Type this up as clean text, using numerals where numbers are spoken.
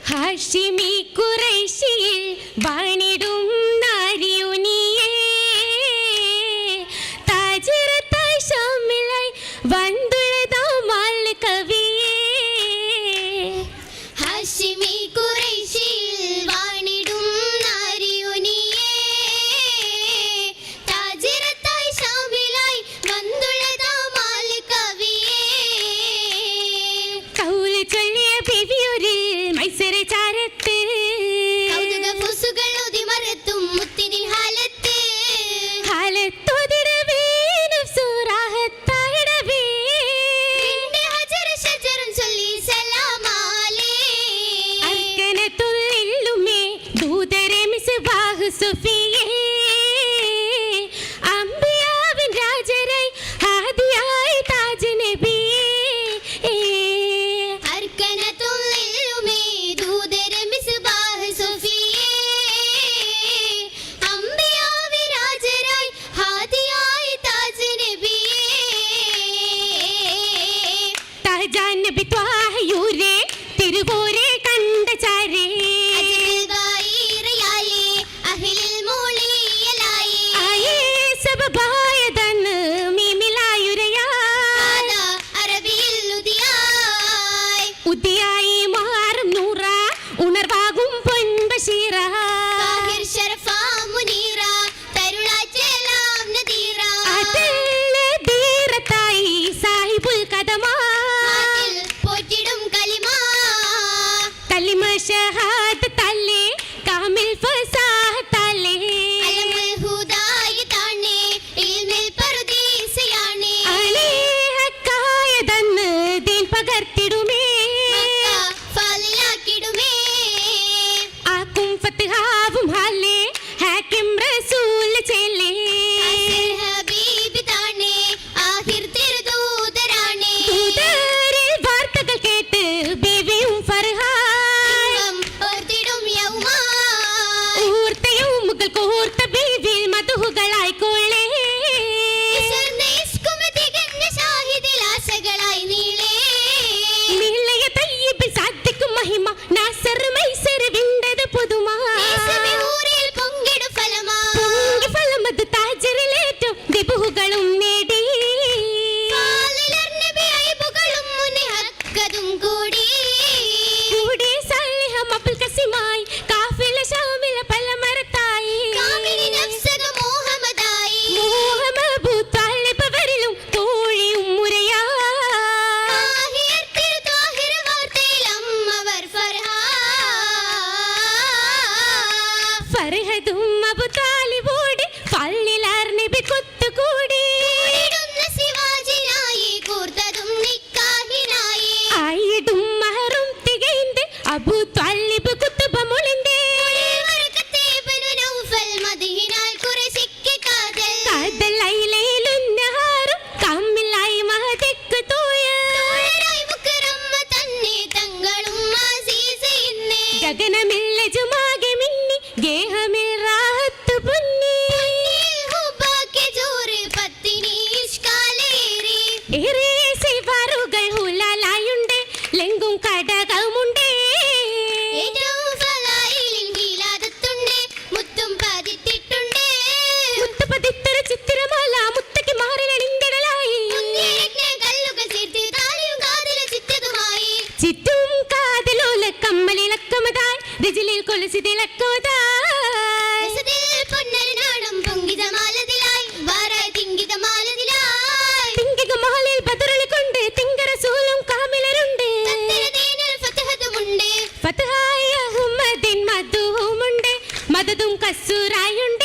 ഹാഷിമി ഖുറൈശിയിൽ വാണിടും നാരിയുനിയേ താജിറത്തായി ഷാമിലായി വന്നുള്ളതാമാൽ കവിയേ ഹാഷിമി ഖുറൈശിയിൽ വാണിടും നാരിയുനിയേ താജിറത്തായി ഷാമിലായി വന്നുള്ളതാമാൽ കവിയേ കൗല് ചൊല്ലിയ ബിവിയൊരു മൈസര ചാരത്ത് കൗതുക ഫുസുകൾ ഉദിമറത്തും മുത്തിനിൽ ഹാലത്ത് ഹാലത്തോതിടവേ നഫ്സുറാഹത്തായിടവേ നിന്റെ ഹജർ ഷജറും ചൊല്ലി സലാമാലേ അർക്കനത്തുള്ളില്ലുമേ ദൂതരെ മിസ്ബാഹ് സുഫിയേ അംബിയാവിൻ രാജരായി ഹാദിയായി താജ് നബിയേ അർക്കനത്തുള്ളിലുമേ ദൂതര മിസ്ബാഹ് സുഫിയേ അംബിയാ വിരാജരായി ഹാദിയായി താജ് നബിയേ താജാൻ നബി ത്വാഹയൂരേ തിരുവോരെ കണ്ട ചാരേ അജ്മൽ ഗായിറയാലേ അഹ്ലിൽ മൂളിയലായേ ആയേ സബബായതന്ന് മീമിലായുരയാ ആദാ അറബിയിൽ ഉദിയായ് ഉദിയായി മാറും നൂറ ഉണർവാകും പൊൻബഷീറ താഹിർ ശരഫാ മുനീറ തരുളാച്ചേലാം നദീറ അതിൽ ധീരത്തായി സാഹിബുൽ കദമാ നാട്ടിൽ പോറ്റിടും കലിമാ കലിമ ഷഹാദത്തല്ലേ കാമിൽ ഫസാഹത്തല്ലേ അലമുൽ ഹുദായി താണേ ഇൽമിൽ പറുദീസയാണേ അനേഹക്കായതന്ന് ദീൻ പകർത്തിടുമേ മക്ക ഫാലിലാക്കിടുമേ ആക്കും ഫത്ഹാവും ഹാലേ ഹാക്കിം റസൂൽ ചെല്ലേ അസിർ ഹബീബ് താണേ ആഹിർ തിരുദൂതരാണേ ദൂതരിൽ വാർത്തകൾ കേട്ട് ബീവിയും ഫർഹാൻ ഇമ്പം ഓർത്തിടും യൗമാ ഊർത്തയും മുകൾ കോർത്ത ബീവിൽ മധുഹുകളായിക്കൊള്ളേ ഇസർന്ന ഇസ്കും തികഞ്ഞ ഷാഹിദിൽ ആശകളായി നീളേ മിളയ തയ്യിബിൽ സാധിക്കും മഹിമ നാസർ മൈസർ വിണ്ടത് പുതുമാ ഊരിൽ പൊങ്കിടു ഫലമാ പൊങ്കി ഫലമത് താജറിലേറ്റവും ദിബുഹുകളും നേടി കാലിലർ നബി ഐബുകളും മുനിഹക്കതും കൂടി കൂടി സലിഹം അബ്ദുൽ കസിമായി കാഫില ഷാമില പലമരത്തായി കാമിനി നഫ്സക മുഹമ്മദായി മോഹമബു താലിബ് വരിലും തോഴിയും മുരയാ ആഹിർ തിരുതാഹിർ വാർത്തയിൽ അമ്മവർ ഫർഹാ ഫർഹദും അബു താലിബോട് പള്ളിലാർ നബി കൊത്തുകൂടി ഇടുന്ന ശിവാജിനായി കൂർത്തതും നിക്കാഹിനായി ആയിടും മഹറും തികൈന്ത് അബു താലിബ് കുത്തുബ മുളിന്തേ വറക്കത്തെ ബനു നൗഫൽ മദ്ഹിനാൽ ഖുറൈശിക്ക് കാതൽ കാതൽ ഐലയിലും നഹാറും കാമിലായി മഹദിക്ക് തോയ തോഴരായി മുക്കറമ്മ തന്നെ തങ്ങളും അസീസ് ഇന്നേ ഗഗനമില്ല ജുമാകെ മിന്നി ഗേഹമിൽ റാഹത്ത് പുന്നി ഹുബാക്കെ ജോറ് പത്തിനി ഇഷ്കാലേറി ഏറെ സിവാറുകൾ ഹുലാലായുണ്ട് ലെങ്കും കടകമുണ്ടേ ഏറ്റവും ഫലായിലിൻ ഹീലാദത്തുണ്ട് മുത്തും പതിത്തിട്ടുണ്ട് മുത്തുപതിത്തൊരു ചിത്തിരമാല മുത്തയ്ക്ക് മാറിലണിന്തടലായി മുന്നിരജ്ഞ കല്ലുകൾ ചേർത്ത് താലിയും കാതില ചിറ്റതുമായി ചുറ്റും കാതലോല കമ്മലിളക്കമതായി രജിലിൽ കൊലുസിതിളക്കമതായി രസത്തിൽ പൊന്നരനാടും പൊങ്കിത മാലതിലായി വാരായി തിങ്കിത മാലതിലായി തിങ്കിക മഹലിൽ ബദറുകളി കൊണ്ട് തിങ്കരസൂലും കാമിലരുണ്ട് തത്തിരദീനിൽ ഫതഹതുമുണ്ട് ഫതഹായ അഹ്മദിൻ മധുവുമുണ്ട് മദതും കസ്സൂറായുണ്ട്